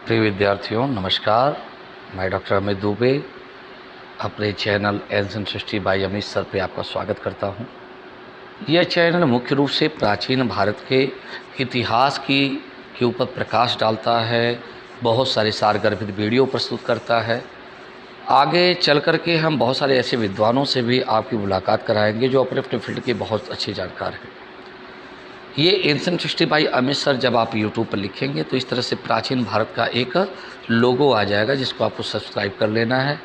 प्रिय विद्यार्थियों नमस्कार। मैं डॉक्टर अमित दुबे अपने channel ancient history by Amit sir पे आपका स्वागत करता हूं। यह चैनल मुख्य रूप से प्राचीन भारत के इतिहास के ऊपर प्रकाश डालता है, बहुत सारे सारगर्भित वीडियो प्रस्तुत करता है। आगे चल कर के हम बहुत सारे ऐसे विद्वानों से भी आपकी मुलाकात कराएंगे जो अपने अपने फील्ड के बहुत अच्छे जानकार हैं। ये ancient history by Amit sir जब आप यूट्यूब पर लिखेंगे तो इस तरह से प्राचीन भारत का एक लोगो आ जाएगा जिसको आपको सब्सक्राइब कर लेना है,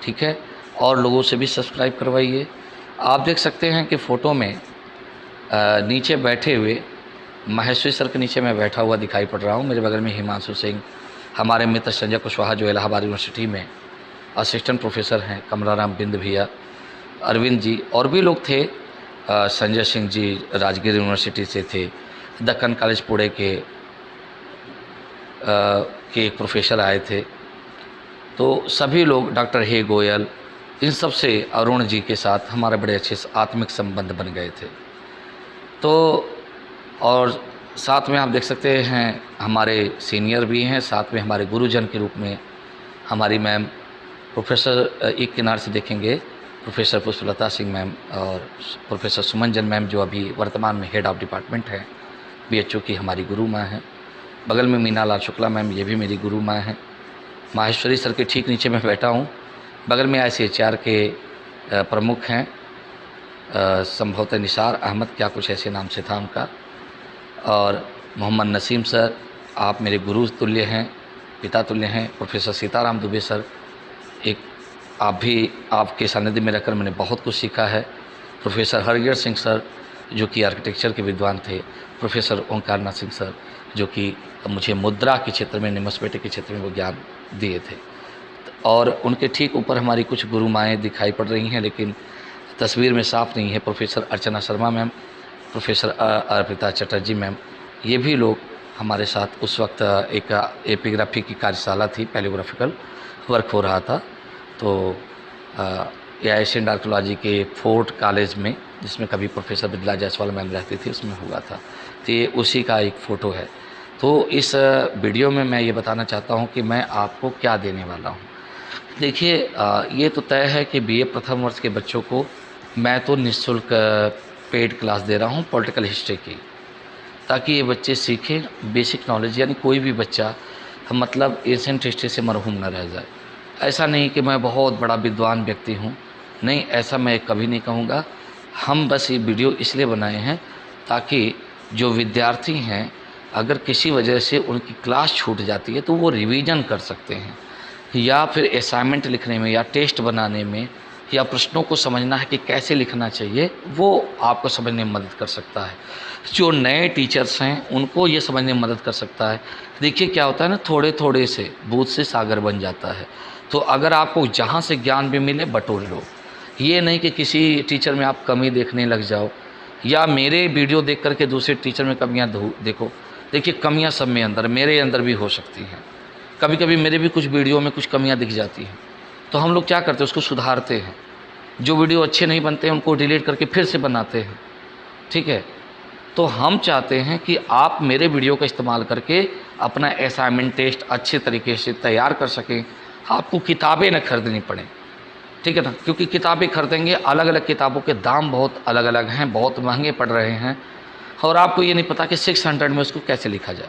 ठीक है। और लोगों से भी सब्सक्राइब करवाइए। आप देख सकते हैं कि फ़ोटो में नीचे बैठे हुए महेश्वरी सर के नीचे मैं बैठा हुआ दिखाई पड़ रहा हूँ। मेरे बगल में हिमांशु सिंह, हमारे मित्र संजय कुशवाहा जो इलाहाबाद यूनिवर्सिटी में असिस्टेंट प्रोफेसर हैं, कमलाराम बिंद भैया, अरविंद जी और भी लोग थे। संजय सिंह जी राजगीर यूनिवर्सिटी से थे, दक्कन कॉलेज पुणे के एक प्रोफेसर आए थे। तो सभी लोग, डॉक्टर हे गोयल, इन सब से अरुण जी के साथ हमारे बड़े अच्छे आत्मिक संबंध बन गए थे। तो और साथ में आप देख सकते हैं हमारे सीनियर भी हैं, साथ में हमारे गुरुजन के रूप में हमारी मैम प्रोफेसर, एक किनार से देखेंगे प्रोफेसर पुष्पलता सिंह मैम और प्रोफेसर सुमन मैम जो अभी वर्तमान में हेड ऑफ डिपार्टमेंट हैं बीएचओ की, हमारी गुरु माँ हैं। बगल में मीना लाल शुक्ला मैम, ये भी मेरी गुरु माँ हैं। माहेश्वरी सर के ठीक नीचे मैं बैठा हूँ। बगल में ICHR के प्रमुख हैं, संभवतः निसार अहमद, क्या कुछ ऐसे नाम से था उनका। और मोहम्मद नसीम सर, आप मेरे गुरु तुल्य हैं, पिता तुल्य हैं। प्रोफेसर सीताराम दुबे सर, एक आप भी, आपके सानिध्य में रहकर मैंने बहुत कुछ सीखा है। प्रोफेसर हरगिर सिंह सर जो कि आर्किटेक्चर के विद्वान थे। प्रोफेसर ओंकार नाथ सिंह सर जो कि मुझे मुद्रा के क्षेत्र में, निमस्पेटे के क्षेत्र में वो ज्ञान दिए थे। और उनके ठीक ऊपर हमारी कुछ गुरु माएँ दिखाई पड़ रही हैं लेकिन तस्वीर में साफ नहीं है। Professor Archana Sharma ma'am, professor Arpita Chatterjee ma'am, ये भी लोग हमारे साथ उस वक्त एक एपिग्राफी की कार्यशाला थी, पैलियोग्राफिकल वर्क हो रहा था। तो एशियन आर्कियोलॉजी के फोर्ट कॉलेज में, जिसमें कभी प्रोफेसर बिदला जायसवाल मैम रहती थी, उसमें हुआ था। तो ये उसी का एक फ़ोटो है। तो इस वीडियो में मैं ये बताना चाहता हूँ कि मैं आपको क्या देने वाला हूँ। देखिए, ये तो तय है कि BA प्रथम वर्ष के बच्चों को मैं तो निःशुल्क पेड क्लास दे रहा हूँ पॉलिटिकल हिस्ट्री की, ताकि ये बच्चे सीखें बेसिक नॉलेज। यानी कोई भी बच्चा मतलब एशियंट हिस्ट्री से मरहूम न रह जाए। ऐसा नहीं कि मैं बहुत बड़ा विद्वान व्यक्ति हूँ, नहीं, ऐसा मैं कभी नहीं कहूँगा। हम बस ये वीडियो इसलिए बनाए हैं ताकि जो विद्यार्थी हैं, अगर किसी वजह से उनकी क्लास छूट जाती है तो वो रिवीजन कर सकते हैं, या फिर असाइनमेंट लिखने में या टेस्ट बनाने में या प्रश्नों को समझना है कि कैसे लिखना चाहिए, वो आपको समझने में मदद कर सकता है। जो नए टीचर्स हैं उनको ये समझने में मदद कर सकता है। देखिए क्या होता है ना, थोड़े थोड़े से बूंद से सागर बन जाता है। तो अगर आपको जहाँ से ज्ञान भी मिले बटोर लो। ये नहीं कि किसी टीचर में आप कमी देखने लग जाओ, या मेरे वीडियो देख करके दूसरे टीचर में कमियाँ देखो। देखिए, कमियाँ सब में अंदर, मेरे अंदर भी हो सकती हैं। कभी कभी मेरे भी कुछ वीडियो में कुछ कमियां दिख जाती हैं, तो हम लोग क्या करते हैं, उसको सुधारते हैं। जो वीडियो अच्छे नहीं बनते हैं उनको डिलीट करके फिर से बनाते हैं, ठीक है। तो हम चाहते हैं कि आप मेरे वीडियो का इस्तेमाल करके अपना असाइनमेंट टेस्ट अच्छे तरीके से तैयार कर सकें। आपको किताबें न खरीदनी पड़ें, ठीक है ना, क्योंकि किताबें खरीदेंगे, अलग अलग किताबों के दाम बहुत अलग अलग हैं, बहुत महंगे पड़ रहे हैं, और आपको ये नहीं पता कि 600 में उसको कैसे लिखा जाए।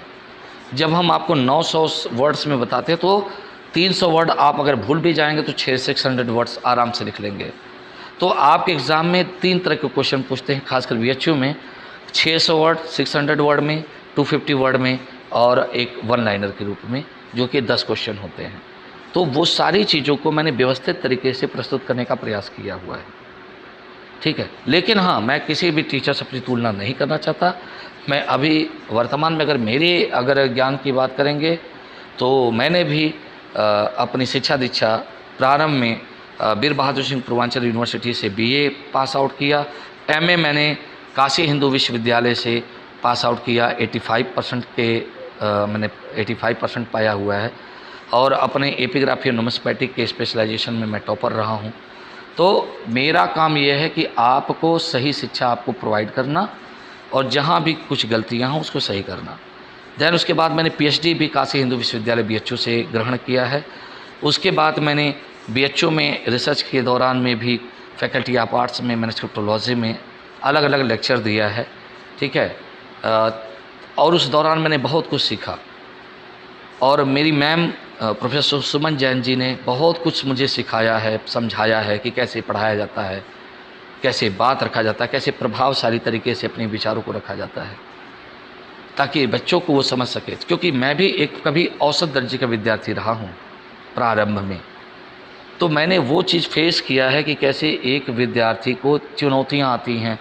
जब हम आपको 900 वर्ड्स में बताते हैं तो 300 वर्ड आप अगर भूल भी जाएंगे तो 600 वर्ड्स आराम से लिख लेंगे। तो आपके एग्ज़ाम में 3 तरह के क्वेश्चन पूछते हैं, खासकर BHU में 600 वर्ड, 600 वर्ड में, 250 वर्ड में, और एक वन लाइनर के रूप में, जो कि 10 क्वेश्चन होते हैं। तो वो सारी चीज़ों को मैंने व्यवस्थित तरीके से प्रस्तुत करने का प्रयास किया हुआ है, ठीक है। लेकिन हाँ, मैं किसी भी टीचर से अपनी तुलना नहीं करना चाहता। मैं अभी वर्तमान में अगर ज्ञान की बात करेंगे तो मैंने भी अपनी शिक्षा दीक्षा प्रारंभ में वीर बहादुर सिंह पूर्वांचल यूनिवर्सिटी से BA पास आउट किया। MA मैंने काशी हिंदू विश्वविद्यालय से पास आउट किया। 85% के मैंने 85% पाया हुआ है, और अपने एपिग्राफी और नुमिस्मेटिक के स्पेशलाइजेशन में मैं टॉपर रहा हूँ। तो मेरा काम यह है कि आपको सही शिक्षा आपको प्रोवाइड करना, और जहाँ भी कुछ गलतियाँ हों उसको सही करना। दैन उसके बाद मैंने पीएचडी भी काशी हिंदू विश्वविद्यालय बीएचयू से ग्रहण किया है। उसके बाद मैंने बीएचयू में रिसर्च के दौरान में भी फैकल्टी ऑफ आर्ट्स में मैन्युस्क्रिप्टोलॉजी में अलग अलग लेक्चर दिया है, ठीक है। और उस दौरान मैंने बहुत कुछ सीखा और मेरी मैम प्रोफेसर सुमन जैन जी ने बहुत कुछ मुझे सिखाया है, समझाया है कि कैसे पढ़ाया जाता है, कैसे बात रखा जाता है, कैसे प्रभावशाली तरीके से अपने विचारों को रखा जाता है ताकि बच्चों को वो समझ सके। क्योंकि मैं भी एक कभी औसत दर्जे का विद्यार्थी रहा हूँ प्रारंभ में, तो मैंने वो चीज़ फेस किया है कि कैसे एक विद्यार्थी को चुनौतियाँ आती हैं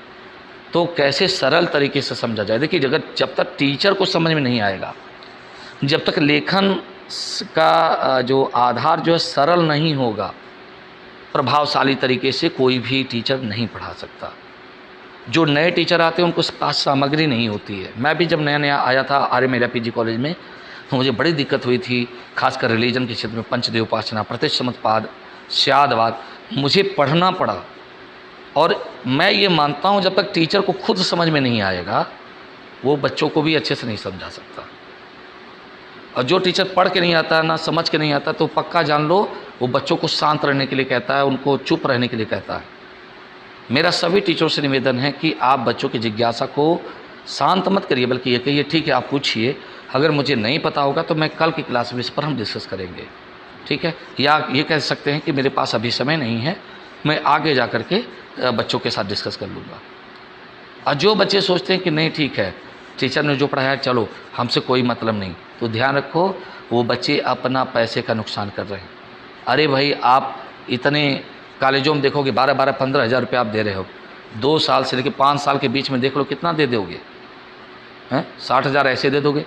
तो कैसे सरल तरीके से समझा जाए। देखिए, अगर जब तक टीचर को समझ में नहीं आएगा, जब तक लेखन का जो आधार जो है सरल नहीं होगा, प्रभावशाली तरीके से कोई भी टीचर नहीं पढ़ा सकता। जो नए टीचर आते हैं उनको पास सामग्री नहीं होती है। मैं भी जब नया नया आया था आर्य महिला पीजी कॉलेज में, तो मुझे बड़ी दिक्कत हुई थी, खासकर रिलीजन के क्षेत्र में पंचदेव उपासना, प्रतिसमुत्पाद, स्यादवाद, मुझे पढ़ना पड़ा। और मैं ये मानता हूँ जब तक टीचर को खुद समझ में नहीं आएगा वो बच्चों को भी अच्छे से नहीं समझा सकता। और जो टीचर पढ़ के नहीं आता, ना समझ के नहीं आता, तो पक्का जान लो वो बच्चों को शांत रहने के लिए कहता है, उनको चुप रहने के लिए कहता है। मेरा सभी टीचरों से निवेदन है कि आप बच्चों की जिज्ञासा को शांत मत करिए, बल्कि ये कहिए ठीक है आप पूछिए, अगर मुझे नहीं पता होगा तो मैं कल की क्लास में इस पर हम डिस्कस करेंगे, ठीक है। या ये कह सकते हैं कि मेरे पास अभी समय नहीं है, मैं आगे जा कर के बच्चों के साथ डिस्कस कर लूँगा। और जो बच्चे सोचते हैं कि नहीं ठीक है टीचर ने जो पढ़ाया चलो हमसे कोई मतलब नहीं, तो ध्यान रखो वो बच्चे अपना पैसे का नुकसान कर रहे हैं। अरे भाई, आप इतने कॉलेजों में देखोगे 12-15 हज़ार रुपये आप दे रहे हो, 2 साल से लेकर 5 साल के बीच में देख लो कितना दे दोगे हैं। 60,000 ऐसे दे दोगे,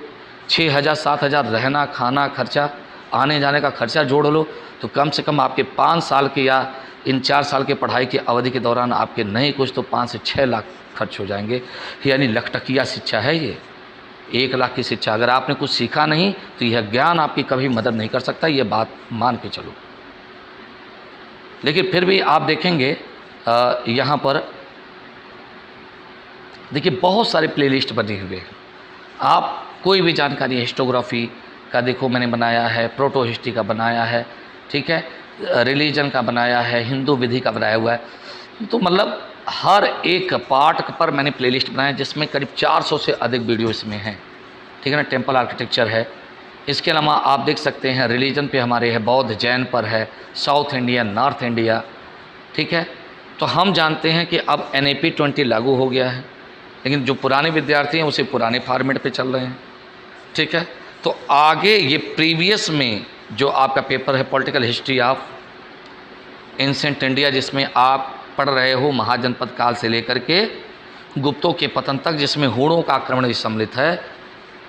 6,000-7,000 रहना खाना खर्चा, आने जाने का खर्चा जोड़ लो, तो कम से कम आपके 5 साल के या इन 4 साल के पढ़ाई की अवधि के दौरान आपके नहीं कुछ तो 5 से 6 लाख खर्च हो जाएंगे। यानी लखटकिया शिक्षा है ये, 1 लाख की शिक्षा। अगर आपने कुछ सीखा नहीं तो यह ज्ञान आपकी कभी मदद नहीं कर सकता, ये बात मान के चलो। लेकिन फिर भी आप देखेंगे यहाँ पर देखिए बहुत सारे प्लेलिस्ट बने हुए हैं। आप कोई भी जानकारी, हिस्टोग्राफी का देखो मैंने बनाया है, प्रोटो हिस्ट्री का बनाया है, ठीक है, रिलीजन का बनाया है, हिंदू विधि का बनाया हुआ है। तो मतलब हर एक पार्ट पर मैंने प्लेलिस्ट बनाया जिसमें करीब 400 से अधिक वीडियो इसमें हैं, ठीक है ना। टेम्पल आर्किटेक्चर है, इसके अलावा आप देख सकते हैं रिलीजन पे हमारे है, बौद्ध जैन पर है, साउथ इंडिया नॉर्थ इंडिया, ठीक है। तो हम जानते हैं कि अब NAP 20 लागू हो गया है, लेकिन जो पुराने विद्यार्थी हैं उसे पुराने फॉर्मेट पे चल रहे हैं, ठीक है। तो आगे ये प्रीवियस में जो आपका पेपर है political history of ancient India, जिसमें आप पढ़ रहे हो महाजनपद काल से लेकर के गुप्तों के पतन तक, जिसमें हूणों का आक्रमण भी सम्मिलित है।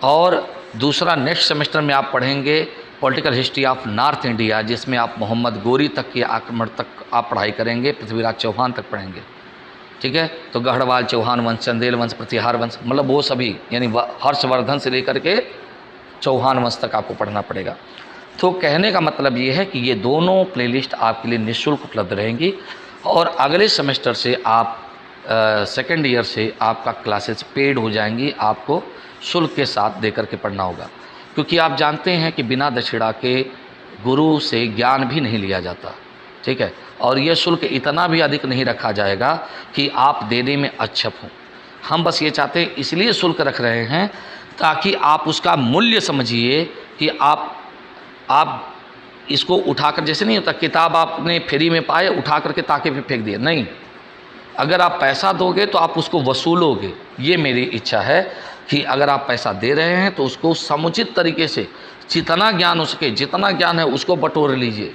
और दूसरा नेक्स्ट सेमेस्टर में आप पढ़ेंगे political history of north India, जिसमें आप मोहम्मद गोरी तक के आक्रमण तक आप पढ़ाई करेंगे, पृथ्वीराज चौहान तक पढ़ेंगे, ठीक है। तो गढ़वाल चौहान वंश, चंदेल वंश, प्रतिहार वंश, मतलब वो सभी, यानी हर्षवर्धन से लेकर के चौहान वंश तक आपको पढ़ना पड़ेगा। तो कहने का मतलब ये है कि ये दोनों प्लेलिस्ट आपके लिए निःशुल्क उपलब्ध रहेंगी और अगले सेमेस्टर से आप सेकेंड ईयर से आपका क्लासेस पेड हो जाएंगी, आपको शुल्क के साथ दे करके पढ़ना होगा। क्योंकि आप जानते हैं कि बिना दक्षिणा के गुरु से ज्ञान भी नहीं लिया जाता, ठीक है। और यह शुल्क इतना भी अधिक नहीं रखा जाएगा कि आप देने में अक्षम हों। हम बस ये चाहते हैं, इसलिए शुल्क रख रहे हैं ताकि आप उसका मूल्य समझिए कि आप इसको उठाकर, जैसे नहीं होता किताब आपने फ्री में पाए उठा करके ताके पे फेंक दिया, नहीं। अगर आप पैसा दोगे तो आप उसको वसूलोगे। ये मेरी इच्छा है कि अगर आप पैसा दे रहे हैं तो उसको समुचित तरीके से जितना ज्ञान हो सके, जितना ज्ञान है उसको बटोर लीजिए,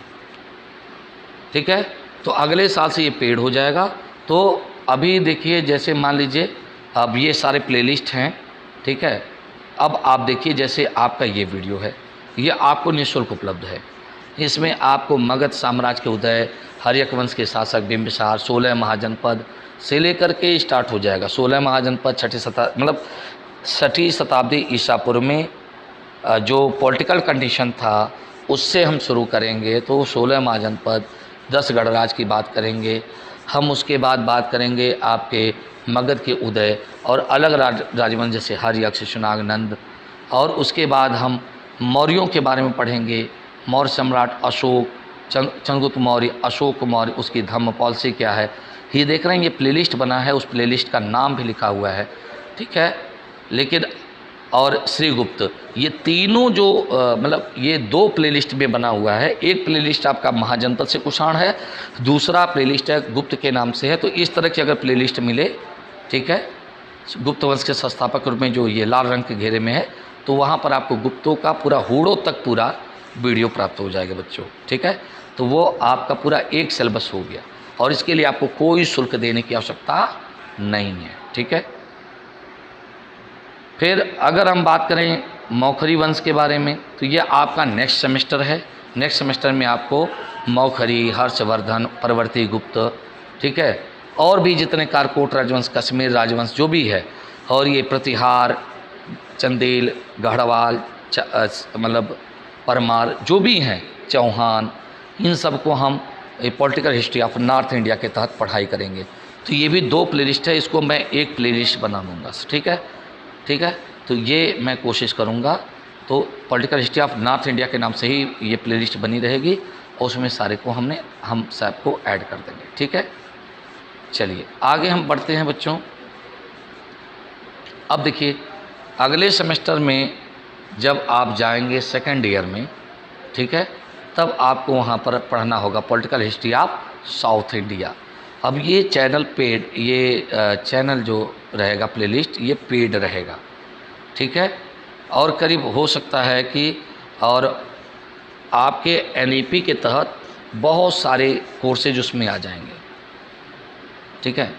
ठीक है। तो अगले साल से ये पेड हो जाएगा। तो अभी देखिए, जैसे मान लीजिए अब ये सारे प्लेलिस्ट हैं, ठीक है। अब आप देखिए जैसे आपका ये वीडियो है, ये आपको निःशुल्क उपलब्ध है। इसमें आपको मगध साम्राज्य के उदय, हर्यक वंश के शासक बिंबिसार, 16 महाजनपद से लेकर के स्टार्ट हो जाएगा। 16 महाजनपद छठी शताब्दी ईसा पूर्व में जो पॉलिटिकल कंडीशन था उससे हम शुरू करेंगे। तो 16 महाजनपद, 10 गणराज की बात करेंगे हम। उसके बाद बात करेंगे आपके मगध के उदय और अलग राजवंश जैसे हर्यक, शिशुनाग, नंद, और उसके बाद हम मौर्यों के बारे में पढ़ेंगे। मौर्य सम्राट अशोक, चंद्रगुप्त मौर्य, अशोक मौर्य, उसकी धम्म पॉलिसी क्या है, ये देख रहे हैं। ये प्लेलिस्ट बना है, उस प्लेलिस्ट का नाम भी लिखा हुआ है, ठीक है। लेकिन और श्रीगुप्त, ये तीनों जो मतलब ये 2 प्लेलिस्ट में बना हुआ है। एक प्लेलिस्ट आपका महाजनपद से कुषाण है, दूसरा प्लेलिस्ट है गुप्त के नाम से है। तो इस तरह की अगर प्लेलिस्ट मिले, ठीक है, गुप्त वंश के संस्थापक रूप में जो ये लाल रंग के घेरे में है, तो वहाँ पर आपको गुप्तों का पूरा हूड़ों तक पूरा वीडियो प्राप्त हो जाएगा बच्चों, ठीक है। तो वो आपका पूरा एक सिलेबस हो गया और इसके लिए आपको कोई शुल्क देने की आवश्यकता नहीं है, ठीक है। फिर अगर हम बात करें मौखरी वंश के बारे में, तो ये आपका नेक्स्ट सेमेस्टर है। नेक्स्ट सेमेस्टर में आपको मौखरी, हर्षवर्धन, परवर्ती गुप्त, ठीक है, और भी जितने कारकोट राजवंश, कश्मीर राजवंश जो भी है, और ये प्रतिहार, चंदेल, गढ़वाल, मतलब परमार जो भी हैं, चौहान, इन सब को हम political history of north India के तहत पढ़ाई करेंगे। तो ये भी 2 प्लेलिस्ट है, इसको मैं एक प्लेलिस्ट बना लूँगा, ठीक है, ठीक है। तो ये मैं कोशिश करूँगा। तो political history of north India के नाम से ही ये प्लेलिस्ट बनी रहेगी और उसमें सारे को हम सब को ऐड कर देंगे, ठीक है। चलिए आगे हम बढ़ते हैं बच्चों। अब देखिए, अगले सेमेस्टर में जब आप जाएंगे सेकेंड ईयर में, ठीक है, तब आपको वहाँ पर पढ़ना होगा political history of south India. अब ये चैनल पेड, ये चैनल जो रहेगा प्लेलिस्ट, ये पेड रहेगा, ठीक है। और करीब हो सकता है कि और आपके एनईपी के तहत बहुत सारे कोर्सेज उसमें आ जाएंगे, ठीक है।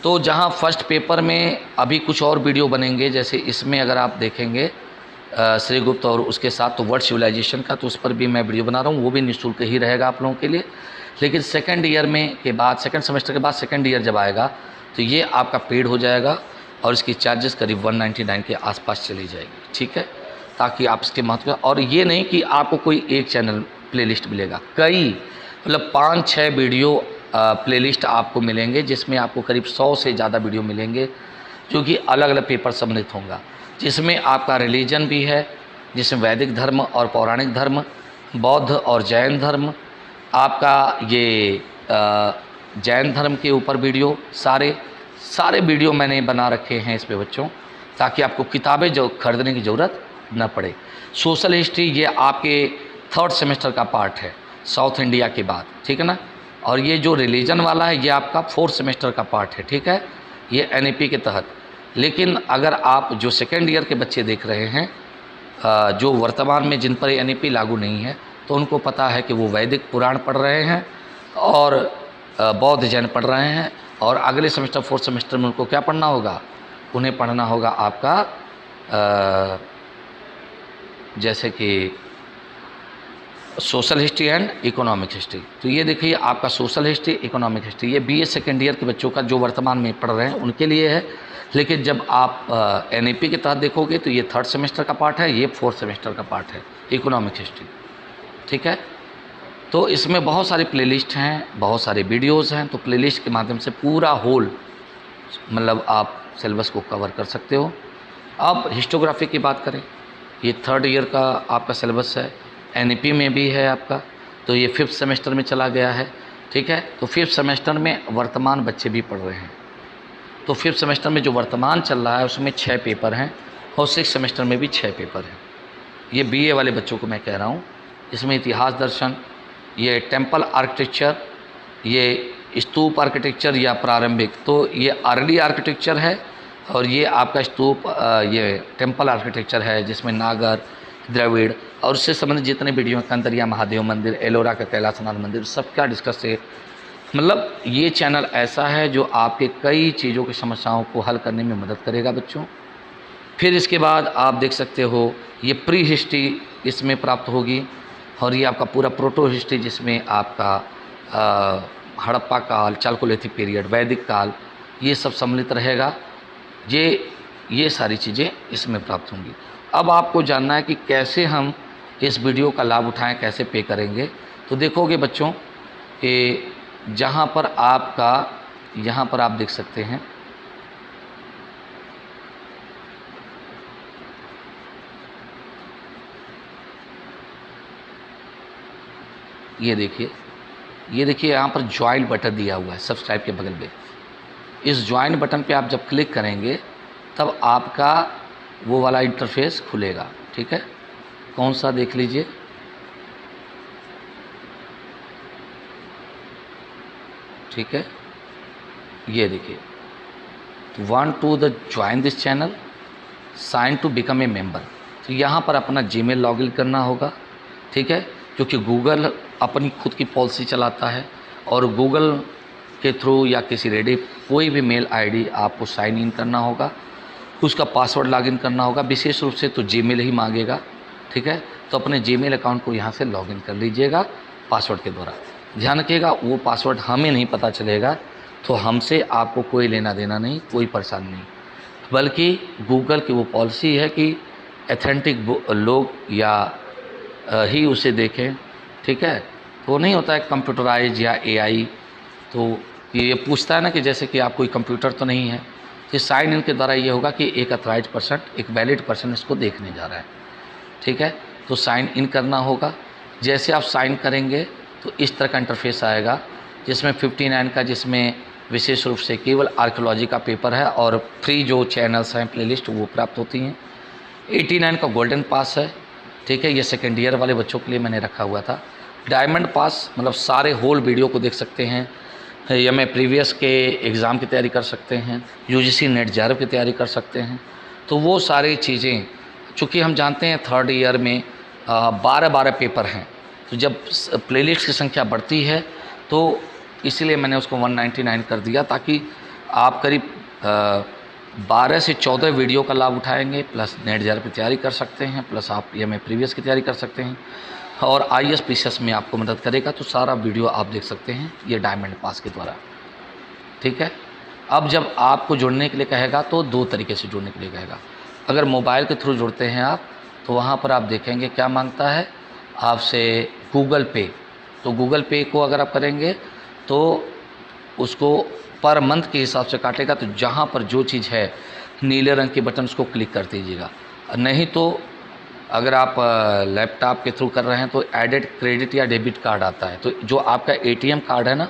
तो जहाँ फर्स्ट पेपर में अभी कुछ और वीडियो बनेंगे, जैसे इसमें अगर आप देखेंगे श्रीगुप्त और उसके साथ तो वर्ल्ड सिविलाइजेशन का, तो उस पर भी मैं वीडियो बना रहा हूँ, वो भी निःशुल्क ही रहेगा आप लोगों के लिए। लेकिन सेकंड ईयर में के बाद, सेकंड सेमेस्टर के बाद सेकंड ईयर जब आएगा तो ये आपका पेड हो जाएगा और इसकी चार्जेस करीब 199 के आसपास चली जाएगी, ठीक है। ताकि आप इसके महत्व, और ये नहीं कि आपको कोई एक चैनल प्लेलिस्ट मिलेगा, कई मतलब 5-6 वीडियो प्लेलिस्ट आपको मिलेंगे, जिसमें आपको करीब 100 से ज़्यादा वीडियो मिलेंगे, जो कि अलग अलग पेपर सम्मिलित होगा, जिसमें आपका रिलीजन भी है, जिसमें वैदिक धर्म और पौराणिक धर्म, बौद्ध और जैन धर्म, आपका ये जैन धर्म के ऊपर वीडियो, सारे वीडियो मैंने बना रखे हैं इस पे बच्चों, ताकि आपको किताबें जो खरीदने की ज़रूरत न पड़े। सोशल हिस्ट्री ये आपके 3rd सेमेस्टर का पार्ट है साउथ इंडिया के बाद, ठीक है ना। और ये जो रिलीजन वाला है ये आपका 4th सेमेस्टर का पार्ट है, ठीक है, ये एनईपी के तहत। लेकिन अगर आप जो सेकेंड ईयर के बच्चे देख रहे हैं, जो वर्तमान में जिन पर एनईपी लागू नहीं है, तो उनको पता है कि वो वैदिक पुराण पढ़ रहे हैं और बौद्ध जैन पढ़ रहे हैं, और अगले सेमेस्टर 4th सेमेस्टर में उनको क्या पढ़ना होगा, उन्हें पढ़ना होगा आपका जैसे कि social history and economic history. तो ये देखिए आपका सोशल हिस्ट्री, इकोनॉमिक हिस्ट्री, ये बीए सेकेंड ईयर के बच्चों का जो वर्तमान में पढ़ रहे हैं उनके लिए है। लेकिन जब आप एनईपी के तहत देखोगे तो ये 3rd सेमेस्टर का पार्ट है, ये 4th सेमेस्टर का पार्ट है, इकोनॉमिक हिस्ट्री, ठीक है। तो इसमें बहुत सारे प्लेलिस्ट हैं, बहुत सारे वीडियोज़ हैं, तो प्लेलिस्ट के माध्यम से पूरा होल मतलब आप सिलेबस को कवर कर सकते हो। अब हिस्टोग्राफी की बात करें, ये 3rd ईयर का आपका सिलेबस है, एनईपी में भी है आपका, तो ये 5th सेमेस्टर में चला गया है, ठीक है। तो 5th सेमेस्टर में वर्तमान बच्चे भी पढ़ रहे हैं, तो 5th सेमेस्टर में जो वर्तमान चल रहा है उसमें 6 पेपर हैं और 6th सेमेस्टर में भी 6 पेपर हैं। ये बीए वाले बच्चों को मैं कह रहा हूँ। इसमें इतिहास दर्शन, ये टेम्पल आर्किटेक्चर, ये स्तूप आर्किटेक्चर या प्रारंभिक, तो ये अर्ली आर्किटेक्चर है, और ये आपका स्तूप ये टेम्पल आर्किटेक्चर है, जिसमें नागर, द्रविड़ और उससे संबंधित जितने वीडियो हैं, कंतरिया महादेव मंदिर, एलोरा का कैलाशनाथ मंदिर, सबका डिस्कस है। मतलब ये चैनल ऐसा है जो आपके कई चीज़ों की समस्याओं को हल करने में मदद करेगा बच्चों। फिर इसके बाद आप देख सकते हो ये प्री हिस्ट्री इसमें प्राप्त होगी, और ये आपका पूरा प्रोटो हिस्ट्री, जिसमें आपका हड़प्पा काल, चालकोलिथिक पीरियड, वैदिक काल, ये सब सम्मिलित रहेगा। ये सारी चीज़ें इसमें प्राप्त होंगी। अब आपको जानना है कि कैसे हम इस वीडियो का लाभ उठाएं, कैसे पे करेंगे। तो देखोगे बच्चों कि जहाँ पर आपका, यहाँ पर आप देख सकते हैं ये देखिए, ये देखिए यहाँ पर ज्वाइन बटन दिया हुआ है सब्सक्राइब के बगल में। इस ज्वाइन बटन पे आप जब क्लिक करेंगे तब आपका वो वाला इंटरफेस खुलेगा। ठीक है, कौन सा देख लीजिए, ठीक है, ये देखिए, want to the join this channel, sign to become a member. तो यहाँ पर अपना जीमेल लॉगिन करना होगा। ठीक है, क्योंकि गूगल अपनी खुद की पॉलिसी चलाता है और गूगल के थ्रू या किसी रेडिट कोई भी मेल आईडी आपको साइन इन करना होगा, उसका पासवर्ड लॉगिन करना होगा। विशेष रूप से तो जीमेल ही मांगेगा। ठीक है, तो अपने जीमेल अकाउंट को यहाँ से लॉगिन कर लीजिएगा पासवर्ड के द्वारा। ध्यान रखिएगा, वो पासवर्ड हमें नहीं पता चलेगा, तो हमसे आपको कोई लेना देना नहीं, कोई परेशानी नहीं, बल्कि गूगल की वो पॉलिसी है कि एथेंटिक लोग या ही उसे देखें। ठीक है, तो नहीं होता है कंप्यूटराइज या एआई, तो ये पूछता है ना कि जैसे कि आप कोई कंप्यूटर तो नहीं है, तो साइन इन के द्वारा ये होगा कि एक अथराइज पर्सन, एक वैलिड पर्सन इसको देखने जा रहा है। ठीक है, तो साइन इन करना होगा। जैसे आप साइन करेंगे तो इस तरह का इंटरफेस आएगा, जिसमें 59 का, जिसमें विशेष रूप से केवल आर्कियोलॉजी का पेपर है और फ्री जो चैनल्स हैं प्लेलिस्ट वो प्राप्त होती हैं। 89 का गोल्डन पास है। ठीक है, ये सेकेंड ईयर वाले बच्चों के लिए मैंने रखा हुआ था। डायमंड पास मतलब सारे होल वीडियो को देख सकते हैं, या मैं प्रीवियस के एग्ज़ाम की तैयारी कर सकते हैं, यूजीसी नेट जेआरएफ की तैयारी कर सकते हैं। तो वो सारी चीज़ें, चूँकि हम जानते हैं थर्ड ईयर में 12 पेपर हैं, तो जब प्लेलिस्ट की संख्या बढ़ती है तो इसीलिए मैंने उसको 199 कर दिया, ताकि आप करीब 12 से 14 वीडियो का लाभ उठाएंगे, प्लस नेट जेआरएफ की तैयारी कर सकते हैं, प्लस आप एमए प्रीवियस की तैयारी कर सकते हैं, और आईएएस पीसीएस में आपको मदद करेगा। तो सारा वीडियो आप देख सकते हैं ये डायमंड पास के द्वारा। ठीक है, अब जब आपको जुड़ने के लिए कहेगा तो दो तरीके से जुड़ने के लिए कहेगा। अगर मोबाइल के थ्रू जुड़ते हैं आप, तो वहाँ पर आप देखेंगे क्या मांगता है आपसे, गूगल पे। तो गूगल पे को अगर आप करेंगे तो उसको पर मंथ के हिसाब से काटेगा। तो जहाँ पर जो चीज़ है नीले रंग के बटन, उसको क्लिक कर दीजिएगा। नहीं तो अगर आप लैपटॉप के थ्रू कर रहे हैं तो एडेड क्रेडिट या डेबिट कार्ड आता है, तो जो आपका एटीएम कार्ड है ना,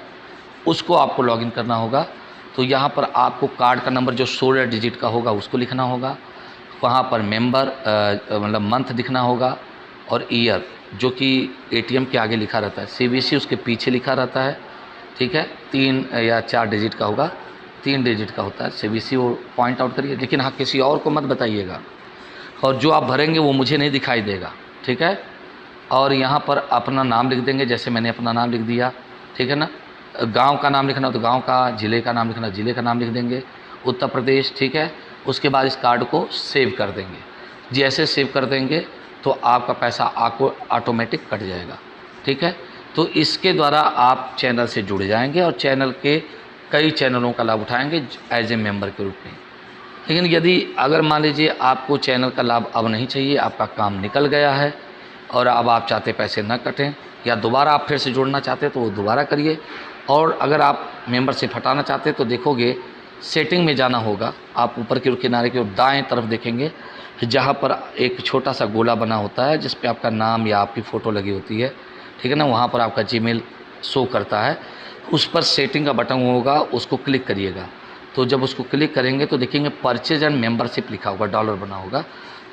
उसको आपको लॉगिन करना होगा। तो यहाँ पर आपको कार्ड का नंबर जो 16 डिजिट का होगा उसको लिखना होगा। वहाँ पर मेंबर मतलब मंथ दिखना होगा, और ईयर जो कि एटीएम के आगे लिखा रहता है, सीवीसी उसके पीछे लिखा रहता है। ठीक है, 3 या 4 डिजिट का होगा, 3 डिजिट का होता है सीवीसी, वो पॉइंट आउट करिए, लेकिन हाँ किसी और को मत बताइएगा, और जो आप भरेंगे वो मुझे नहीं दिखाई देगा। ठीक है, और यहाँ पर अपना नाम लिख देंगे, जैसे मैंने अपना नाम लिख दिया। ठीक है ना, गांव का नाम लिखना हो तो गांव का, ज़िले का नाम लिखना, ज़िले का नाम लिख देंगे, उत्तर प्रदेश। ठीक है, उसके बाद इस कार्ड को सेव कर देंगे। जैसे सेव कर देंगे तो आपका पैसा आपको ऑटोमेटिक कट जाएगा। ठीक है, तो इसके द्वारा आप चैनल से जुड़ जाएंगे और चैनल के कई चैनलों का लाभ उठाएंगे एज ए मेंबर के रूप में। लेकिन यदि अगर मान लीजिए आपको चैनल का लाभ अब नहीं चाहिए, आपका काम निकल गया है और अब आप चाहते पैसे न कटें, या दोबारा आप फिर से जुड़ना चाहते हैं तो वो दोबारा करिए। और अगर आप मेंबरशिप हटाना चाहते हैं तो देखोगे सेटिंग में जाना होगा, आप ऊपर की किनारे की ओर दाएं तरफ देखेंगे, जहाँ पर एक छोटा सा गोला बना होता है जिस पे आपका नाम या आपकी फ़ोटो लगी होती है। ठीक है ना, वहाँ पर आपका जीमेल शो करता है, उस पर सेटिंग का बटन होगा, उसको क्लिक करिएगा। तो जब उसको क्लिक करेंगे तो देखेंगे परचेज एंड मेंबरशिप लिखा होगा, डॉलर बना होगा,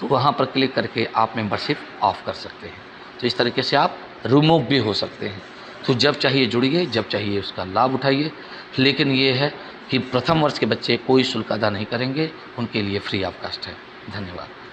तो वहाँ पर क्लिक करके आप मेंबरशिप ऑफ कर सकते हैं। तो इस तरीके से आप रिमूव भी हो सकते हैं। तो जब चाहिए जुड़िए, जब चाहिए उसका लाभ उठाइए। लेकिन ये है कि प्रथम वर्ष के बच्चे कोई शुल्क अदा नहीं करेंगे, उनके लिए फ्री ऑफ कास्ट है। धन्यवाद।